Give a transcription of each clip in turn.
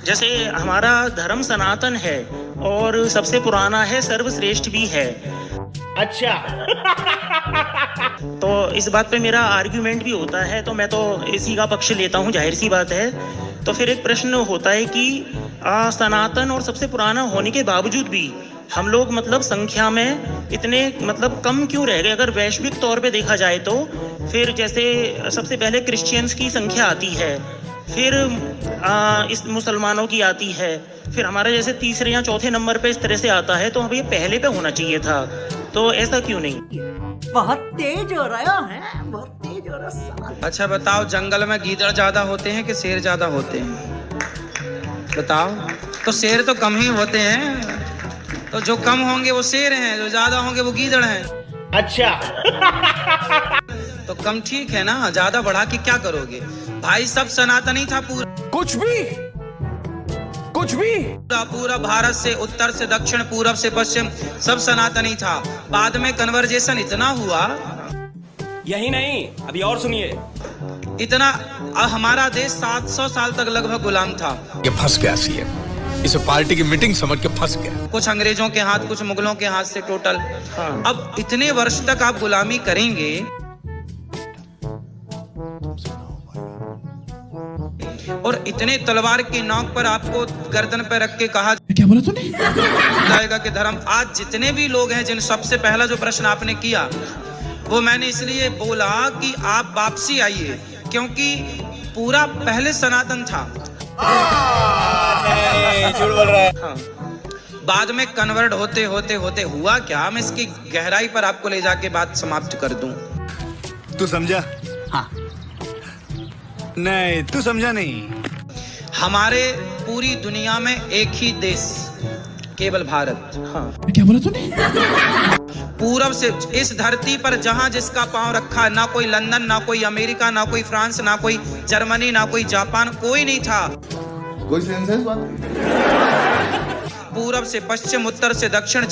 जैसे हमारा धर्म सनातन है और सबसे पुराना है, सर्वश्रेष्ठ भी है। अच्छा। तो इस बात पे मेरा आर्ग्यूमेंट भी होता है, तो मैं तो इसी का पक्ष लेता हूँ, जाहिर सी बात है। तो फिर एक प्रश्न होता है कि सनातन और सबसे पुराना होने के बावजूद भी हम लोग मतलब संख्या में इतने मतलब कम क्यों रह गए? अगर वैश्विक तौर पे देखा जाए तो फिर जैसे सबसे पहले क्रिश्चियंस की संख्या आती है, फिर इस मुसलमानों की आती है, फिर हमारे जैसे तीसरे या चौथे नंबर पे इस तरह से आता है। तो अब ये पहले पे होना चाहिए था, तो ऐसा क्यों नहीं? बहुत तेज हो रहा है, बहुत तेज हो रहा है। अच्छा बताओ, जंगल में गीदड़ ज्यादा होते हैं कि शेर ज्यादा होते हैं? बताओ। तो शेर तो कम ही होते हैं, तो जो कम होंगे वो शेर हैं, जो ज्यादा होंगे वो गीदड़ हैं। अच्छा। तो कम ठीक है ना, ज्यादा बढ़ा के क्या करोगे भाई? सब सनातनी था पूरा, कुछ भी पूरा भारत से उत्तर से दक्षिण, पूरब से पश्चिम, सब सनातनी था। बाद में कन्वर्जेशन इतना हुआ, यही नहीं, अभी और सुनिए। इतना हमारा देश 700 साल तक लगभग गुलाम था। ये फंस गया सीएम, इसे पार्टी की मीटिंग समझ के फंस गया। कुछ अंग्रेजों के हाथ, कुछ मुगलों के हाथ से टोटल। अब इतने वर्ष तक आप गुलामी करेंगे और इतने तलवार की नोक पर आपको गर्दन पर रख के कहा क्या बोला तूने? जाएगा कि धर्म। आज जितने भी लोग हैं, जिन सबसे पहला जो प्रश्न आपने किया वो मैंने इसलिए बोला कि आप वापसी आइए, क्योंकि पूरा पहले सनातन था। झूठ बोल रहा है। हाँ। बाद में कन्वर्ट होते होते होते हुआ क्या, मैं इसकी गहराई पर आपको ले जाके बात समाप्त कर दूं। तू समझा? हाँ। नहीं, तू समझा नहीं। हमारे पूरी दुनिया में एक ही देश, केवल भारत। हाँ। क्या बोला तूने? पूरब से इस धरती पर जहां जिसका पांव रखा है, ना कोई लंदन, ना कोई अमेरिका, ना कोई फ्रांस, ना कोई जर्मनी, ना कोई जापान, कोई नहीं था। कोई सेंस है इस बात में? पूरब से पश्चिम, उत्तर से दक्षिण,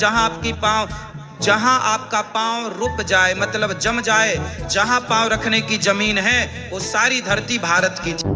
जहां आपका पांव रुक जाए, मतलब जम जाए, जहां पांव रखने की जमीन है, वो सारी धरती भारत की थी।